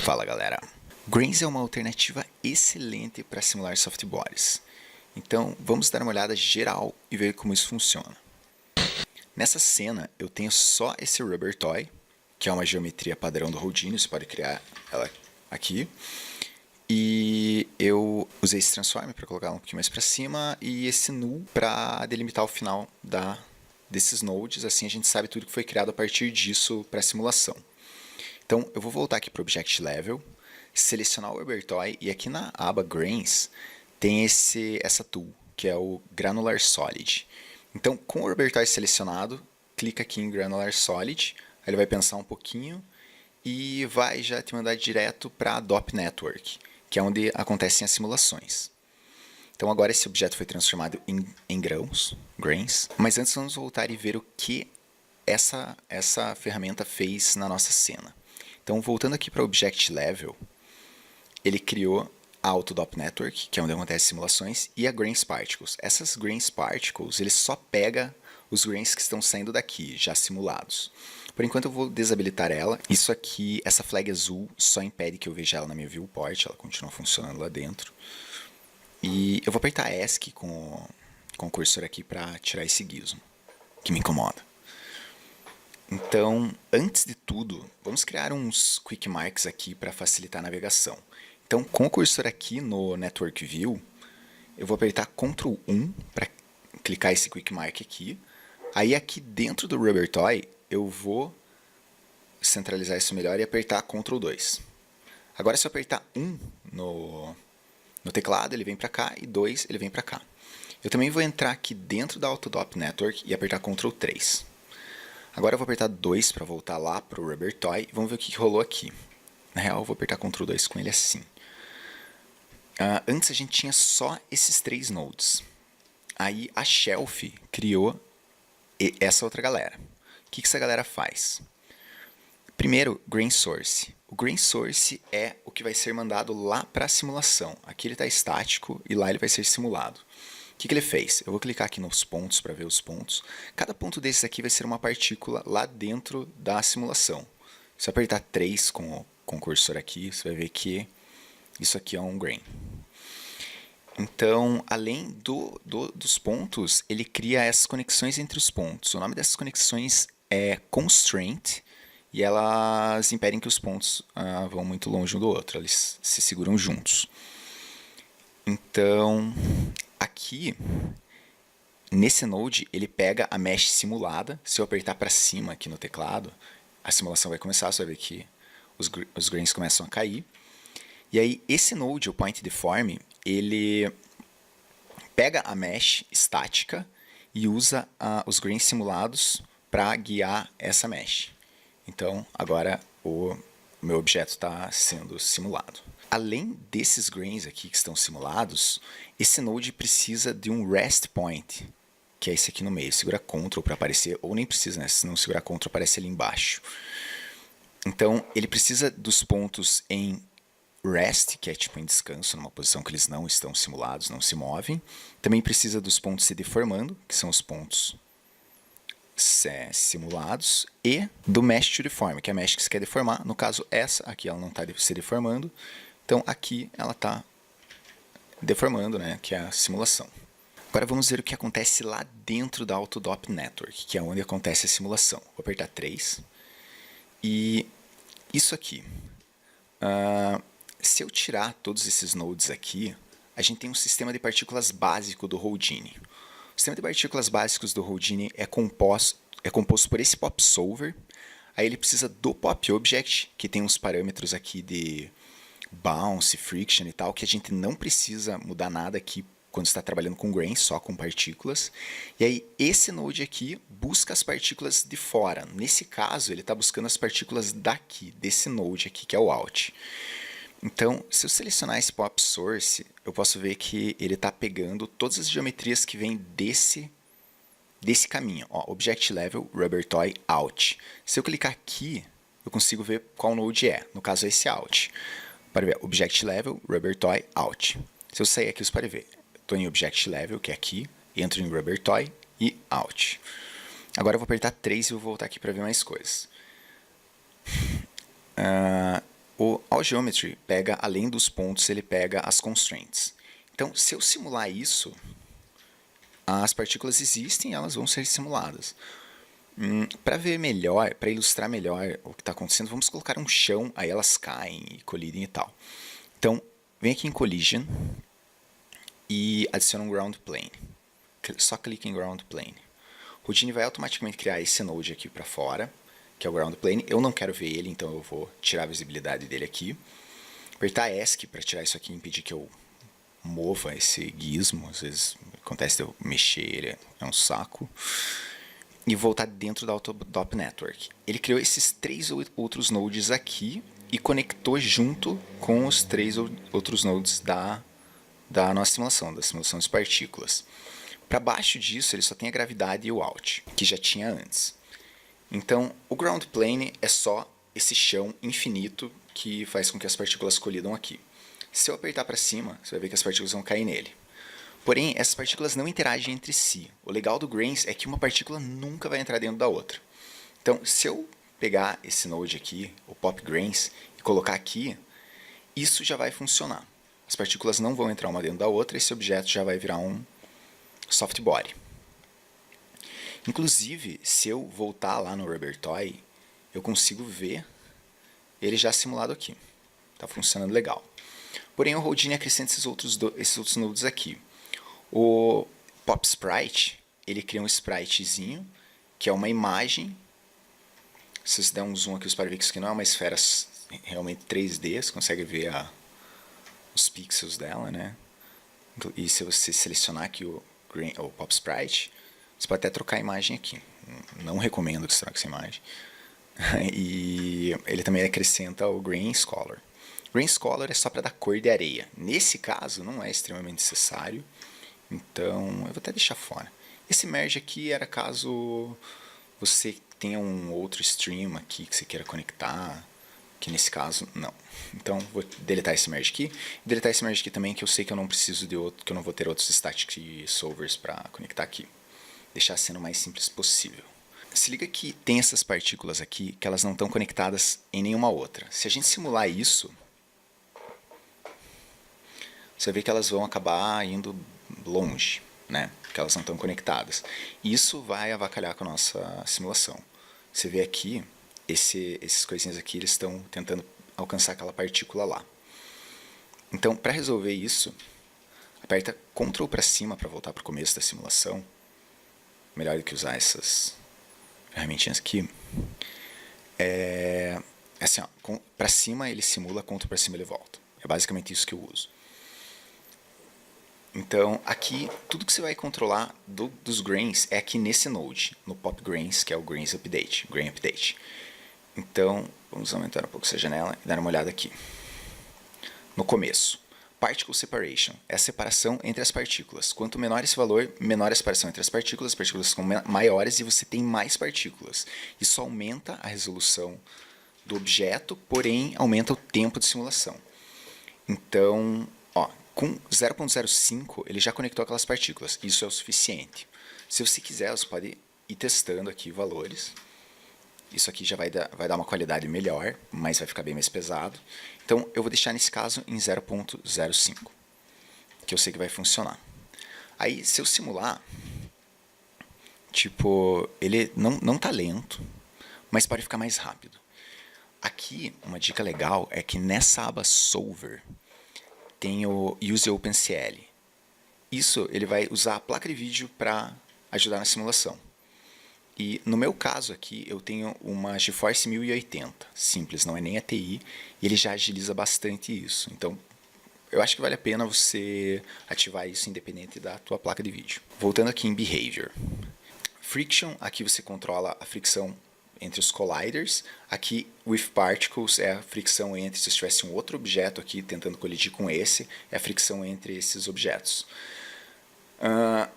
Fala galera, Grains é uma alternativa excelente para simular softboards. Então vamos dar uma olhada geral e ver como isso funciona. Nessa cena eu tenho só esse Rubber Toy, que é uma geometria padrão do Houdini, você pode criar ela aqui. E eu usei esse transform para colocar ela um pouquinho mais para cima e esse null para delimitar o final desses nodes, assim a gente sabe tudo que foi criado a partir disso para a simulação. Então eu vou voltar aqui para o Object Level, selecionar o Rubber Toy e aqui na aba Grains tem essa tool, que é o Granular Solid. Então com o Rubber Toy selecionado, clica aqui em Granular Solid, aí ele vai pensar um pouquinho e vai já te mandar direto para a DOP Network, que é onde acontecem as simulações. Então agora esse objeto foi transformado em grains, mas antes vamos voltar e ver o que essa ferramenta fez na nossa cena. Então voltando aqui para o Object Level, ele criou a AutoDOP Network, que é onde acontecem as simulações, e a Grains Particles. Essas Grains Particles, ele só pega os grains que estão saindo daqui, já simulados. Por enquanto eu vou desabilitar ela. Isso aqui, essa flag azul, só impede que eu veja ela na minha viewport, ela continua funcionando lá dentro. E eu vou apertar ESC com o cursor aqui para tirar esse gizmo, que me incomoda. Então, antes de tudo, vamos criar uns Quick Marks aqui para facilitar a navegação. Então, com o cursor aqui no Network View, eu vou apertar Ctrl 1 para clicar esse Quick Mark aqui. Aí aqui dentro do Rubber Toy, eu vou centralizar isso melhor e apertar Ctrl 2. Agora se eu apertar 1 no teclado, ele vem para cá, e 2 ele vem para cá. Eu também vou entrar aqui dentro da AutoDOP Network e apertar Ctrl 3. Agora eu vou apertar 2 para voltar lá para o Rubber Toy e vamos ver o que rolou aqui. Na real, eu vou apertar Ctrl 2 com ele assim. Antes a gente tinha só esses 3 nodes. Aí a Shelf criou essa outra galera. O que essa galera faz? Primeiro, Grain Source. O Grain Source é o que vai ser mandado lá para a simulação. Aqui ele está estático e lá ele vai ser simulado. O que ele fez? Eu vou clicar aqui nos pontos para ver os pontos. Cada ponto desses aqui vai ser uma partícula lá dentro da simulação. Se eu apertar 3 com o cursor aqui, você vai ver que isso aqui é um grain. Então, além dos pontos, ele cria essas conexões entre os pontos. O nome dessas conexões é Constraint, e elas impedem que os pontos vão muito longe um do outro, eles se seguram juntos. Então, aqui, nesse node, ele pega a mesh simulada. Se eu apertar para cima aqui no teclado, a simulação vai começar, você vai ver que os grains começam a cair. E aí, esse node, o Point Deform, ele pega a mesh estática e usa os grains simulados para guiar essa mesh. Então, agora o meu objeto está sendo simulado. Além desses grains aqui que estão simulados, esse node precisa de um rest point, que é esse aqui no meio. Segura Ctrl para aparecer, ou nem precisa, né? Se não segurar Ctrl, aparece ali embaixo. Então, ele precisa dos pontos em rest, que é tipo em descanso, numa posição que eles não estão simulados, não se movem. Também precisa dos pontos se deformando, que são os pontos simulados, e do mesh to deform, que é a mesh que você quer deformar. No caso, essa aqui ela não está se deformando, então aqui ela está deformando, né, que é a simulação. Agora vamos ver o que acontece lá dentro da AutoDOP Network, que é onde acontece a simulação. Vou apertar 3. E isso aqui. Se eu tirar todos esses nodes aqui, a gente tem um sistema de partículas básico do Houdini. O sistema de partículas básicos do Houdini é composto por esse Pop Solver. Aí ele precisa do Pop Object, que tem uns parâmetros aqui de bounce, friction e tal, que a gente não precisa mudar nada aqui quando está trabalhando com grains, só com partículas. E aí esse node aqui busca as partículas de fora. Nesse caso, ele está buscando as partículas daqui, desse node aqui, que é o out. Então, se eu selecionar esse Pop Source, eu posso ver que ele está pegando todas as geometrias que vêm desse caminho. Ó, Object Level, Rubber Toy, Out. Se eu clicar aqui, eu consigo ver qual node é. No caso, é esse Out. Para ver, Object Level, Rubber Toy, Out. Se eu sair aqui, você pode ver. Estou em Object Level, que é aqui. Entro em Rubber Toy e Out. Agora eu vou apertar 3 e vou voltar aqui para ver mais coisas. O AllGeometry pega, além dos pontos, ele pega as constraints. Então, se eu simular isso, as partículas existem e elas vão ser simuladas. Para ver melhor, para ilustrar melhor o que está acontecendo, vamos colocar um chão, aí elas caem e colidem e tal. Então, vem aqui em Collision e adiciona um Ground Plane. Só clique em Ground Plane. O Houdini vai automaticamente criar esse node aqui para fora, que é o Ground Plane. Eu não quero ver ele, então eu vou tirar a visibilidade dele aqui. Apertar ESC para tirar isso aqui e impedir que eu mova esse gizmo. Às vezes acontece de eu mexer ele, é um saco. E voltar dentro da Autodop Network. Ele criou esses 3 outros nodes aqui e conectou junto com os 3 outros nodes da nossa simulação, da simulação de partículas. Para baixo disso, ele só tem a gravidade e o Alt, que já tinha antes. Então, o Ground Plane é só esse chão infinito que faz com que as partículas colidam aqui. Se eu apertar para cima, você vai ver que as partículas vão cair nele. Porém, essas partículas não interagem entre si. O legal do Grains é que uma partícula nunca vai entrar dentro da outra. Então, se eu pegar esse node aqui, o Pop Grains, e colocar aqui, isso já vai funcionar. As partículas não vão entrar uma dentro da outra, esse objeto já vai virar um soft body. Inclusive, se eu voltar lá no Rubber Toy, eu consigo ver ele já simulado aqui. Está funcionando legal. Porém, o Houdini acrescenta esses outros nodes aqui. O Pop Sprite, ele cria um spritezinho, que é uma imagem. Se você der um zoom aqui, você pode ver que isso aqui não é uma esfera realmente 3D, você consegue ver os pixels dela, né? E se você selecionar aqui o Pop Sprite, você pode até trocar a imagem aqui. Não recomendo que você troque essa imagem. E ele também acrescenta o Grain Scholar. Grain Scholar é só para dar cor de areia. Nesse caso, não é extremamente necessário. Então, eu vou até deixar fora. Esse merge aqui era caso você tenha um outro stream aqui que você queira conectar, que nesse caso, não. Então, vou deletar esse merge aqui. Deletar esse merge aqui também, que eu sei que eu não preciso de outro, que eu não vou ter outros static solvers para conectar aqui. Deixar sendo o mais simples possível. Se liga que tem essas partículas aqui, que elas não estão conectadas em nenhuma outra. Se a gente simular isso, você vê que elas vão acabar indo longe, né? Porque elas não estão conectadas. Isso vai avacalhar com a nossa simulação. Você vê aqui, esses coisinhas aqui, eles estão tentando alcançar aquela partícula lá. Então, para resolver isso, aperta Ctrl para cima para voltar para o começo da simulação. Melhor do que usar essas ferramentinhas aqui. Assim, para cima ele simula, Ctrl para cima ele volta. É basicamente isso que eu uso. Então, aqui, tudo que você vai controlar dos grains é aqui nesse node, no Pop Grains, que é o Grains Update, Grain Update. Então, vamos aumentar um pouco essa janela e dar uma olhada aqui. No começo, Particle Separation é a separação entre as partículas. Quanto menor esse valor, menor a separação entre as partículas ficam maiores e você tem mais partículas. Isso aumenta a resolução do objeto, porém aumenta o tempo de simulação. Então, com 0.05 ele já conectou aquelas partículas. Isso é o suficiente. Se você quiser, você pode ir testando aqui valores. Isso aqui já vai dar uma qualidade melhor, mas vai ficar bem mais pesado. Então, eu vou deixar nesse caso em 0.05, que eu sei que vai funcionar. Aí, se eu simular, tipo, ele não tá lento, mas pode ficar mais rápido. Aqui, uma dica legal é que nessa aba Solver, tem o Use OpenCL. Isso ele vai usar a placa de vídeo para ajudar na simulação. E no meu caso aqui, eu tenho uma GeForce 1080, simples, não é nem a TI, e ele já agiliza bastante isso. Então, eu acho que vale a pena você ativar isso independente da tua placa de vídeo. Voltando aqui em Behavior. Friction, aqui você controla a fricção entre os colliders. Aqui, with particles é a fricção entre, se eu tivesse um outro objeto aqui tentando colidir com esse, é a fricção entre esses objetos.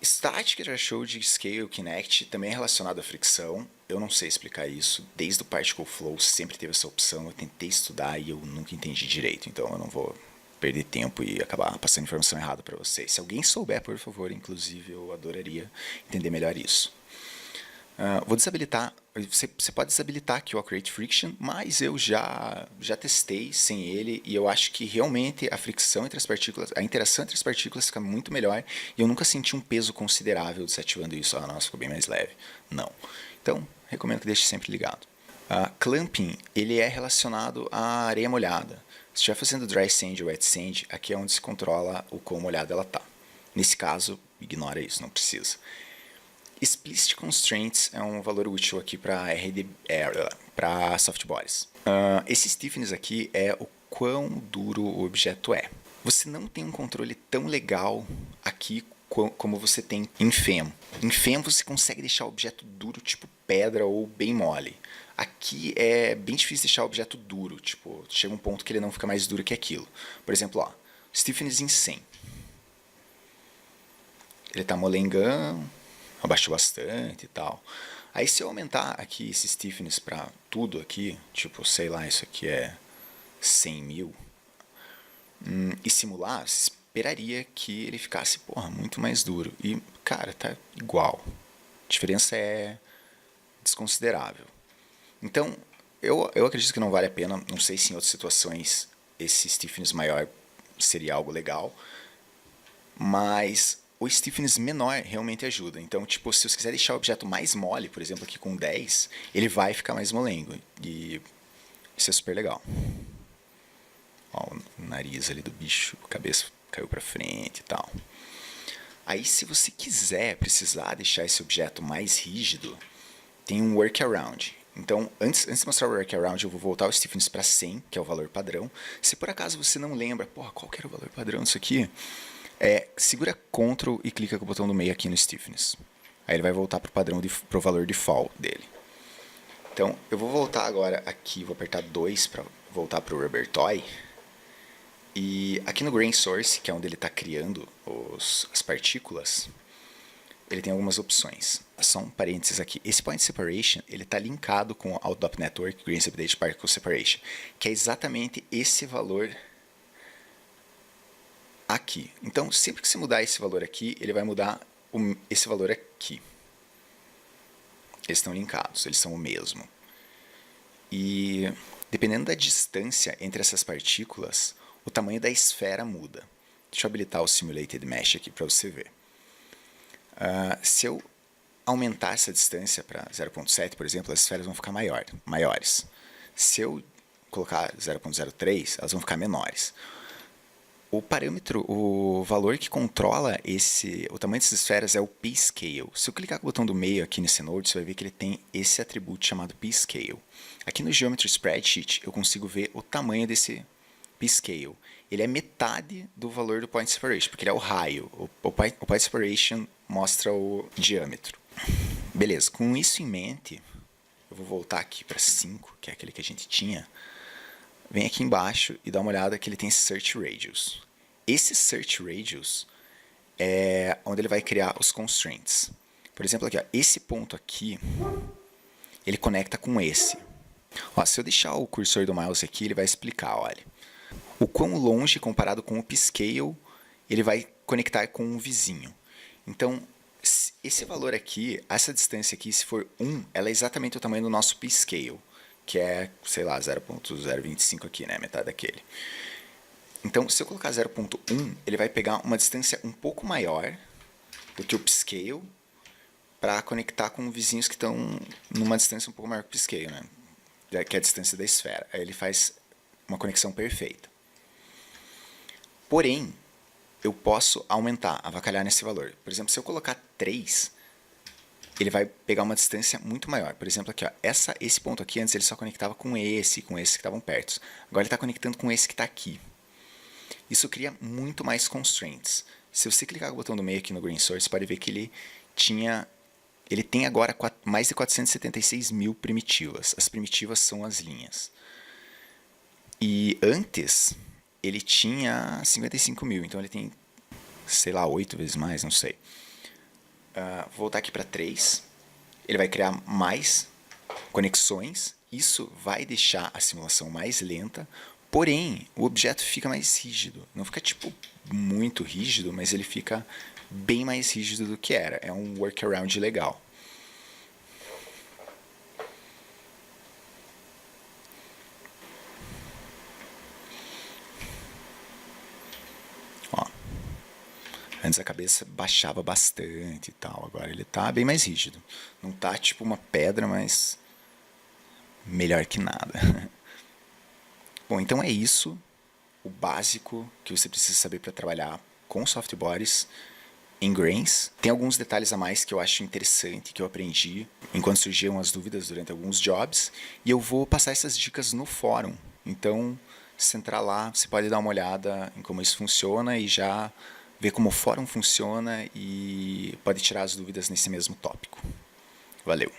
Static Threshold Scale Kinect também é relacionado à fricção. Eu não sei explicar isso. Desde o Particle Flow sempre teve essa opção. Eu tentei estudar e eu nunca entendi direito. Então eu não vou perder tempo e acabar passando informação errada para vocês. Se alguém souber, por favor, inclusive, eu adoraria entender melhor isso. Vou desabilitar, você pode desabilitar aqui o Create Friction, mas eu já testei sem ele e eu acho que realmente a fricção entre as partículas, a interação entre as partículas fica muito melhor e eu nunca senti um peso considerável desativando isso. Ah, nossa, ficou bem mais leve. Não. Então, recomendo que deixe sempre ligado. Clamping, ele é relacionado à areia molhada. Se estiver fazendo dry sand ou wet sand, aqui é onde se controla o quão molhada ela está. Nesse caso, ignora isso, não precisa. Explicit Constraints é um valor útil aqui para para softbodies. Esse stiffness aqui é o quão duro o objeto é. Você não tem um controle tão legal aqui como você tem em FEM. Em FEM você consegue deixar o objeto duro, tipo pedra ou bem mole. Aqui é bem difícil deixar o objeto duro, tipo, chega um ponto que ele não fica mais duro que aquilo. Por exemplo, ó, stiffness em 100. Ele está molengão, abaixou bastante e tal. Aí se eu aumentar aqui esse stiffness para tudo aqui, tipo, sei lá, isso aqui é 100 mil, e simular, você esperaria que ele ficasse, porra, muito mais duro. E, cara, tá igual. A diferença é desconsiderável. Então, eu acredito que não vale a pena. Não sei se em outras situações esse stiffness maior seria algo legal, mas o stiffness menor realmente ajuda. Então, tipo, se você quiser deixar o objeto mais mole, por exemplo, aqui com 10, ele vai ficar mais molengo. E isso é super legal. Ó, o nariz ali do bicho, a cabeça caiu para frente e tal. Aí, se você quiser precisar deixar esse objeto mais rígido, tem um workaround. Então, antes de mostrar o workaround, eu vou voltar o stiffness para 100, que é o valor padrão. Se por acaso você não lembra, porra, qual que era o valor padrão disso aqui? Segura Ctrl e clica com o botão do meio aqui no stiffness. Aí ele vai voltar para o padrão, para o valor default dele. Então, eu vou voltar agora aqui, vou apertar 2 para voltar para o Rubber Toy. E aqui no Grain Source, que é onde ele está criando as partículas, ele tem algumas opções. Só um parênteses aqui. Esse Point Separation ele está linkado com o Out Network Grains Update Particle Separation, que é exatamente esse valor aqui. Então, sempre que você mudar esse valor aqui, ele vai mudar esse valor aqui. Eles estão linkados, eles são o mesmo. E dependendo da distância entre essas partículas, o tamanho da esfera muda. Deixa eu habilitar o Simulated Mesh aqui para você ver. Se eu aumentar essa distância para 0.7, por exemplo, as esferas vão ficar maiores. Se eu colocar 0.03, elas vão ficar menores. O parâmetro, o valor que controla o tamanho dessas esferas é o P-Scale. Se eu clicar com o botão do meio aqui nesse node, você vai ver que ele tem esse atributo chamado P-Scale. Aqui no Geometry Spreadsheet, eu consigo ver o tamanho desse P-Scale. Ele é metade do valor do Point Separation, porque ele é o raio. O Point Separation mostra o diâmetro. Beleza, com isso em mente, eu vou voltar aqui para 5, que é aquele que a gente tinha. Vem aqui embaixo e dá uma olhada que ele tem Search Radius. Esse Search Radius é onde ele vai criar os constraints. Por exemplo, aqui, ó, esse ponto aqui, ele conecta com esse. Ó, se eu deixar o cursor do mouse aqui, ele vai explicar, olha. O quão longe, comparado com o P-Scale, ele vai conectar com um vizinho. Então, esse valor aqui, essa distância aqui, se for 1, ela é exatamente o tamanho do nosso P-Scale, que é, sei lá, 0.025 aqui, né? Metade daquele. Então, se eu colocar 0.1, ele vai pegar uma distância um pouco maior do que o P-Scale para conectar com vizinhos que estão numa distância um pouco maior que o P-Scale, né? Que é a distância da esfera. Aí ele faz uma conexão perfeita. Porém, eu posso aumentar, avacalhar nesse valor. Por exemplo, se eu colocar 3, ele vai pegar uma distância muito maior. Por exemplo, aqui, ó, esse ponto aqui, antes ele só conectava com esse que estavam perto. Agora ele está conectando com esse que está aqui. Isso cria muito mais constraints. Se você clicar com o botão do meio aqui no Grain Source, você pode ver que ele tem agora mais de 476 mil primitivas. As primitivas são as linhas. E antes, ele tinha 55 mil, então ele tem, sei lá, 8 vezes mais, não sei. Vou voltar aqui para 3. Ele vai criar mais conexões. Isso vai deixar a simulação mais lenta. Porém, o objeto fica mais rígido. Não fica, tipo, muito rígido, mas ele fica bem mais rígido do que era. É um workaround legal. Antes a cabeça baixava bastante e tal, agora ele tá bem mais rígido. Não tá tipo uma pedra, mas melhor que nada. Bom, então é isso, o básico que você precisa saber para trabalhar com softboards em Grains. Tem alguns detalhes a mais que eu acho interessante, que eu aprendi enquanto surgiam as dúvidas durante alguns jobs, e eu vou passar essas dicas no fórum. Então, se entrar lá, você pode dar uma olhada em como isso funciona e já ver como o fórum funciona e pode tirar as dúvidas nesse mesmo tópico. Valeu!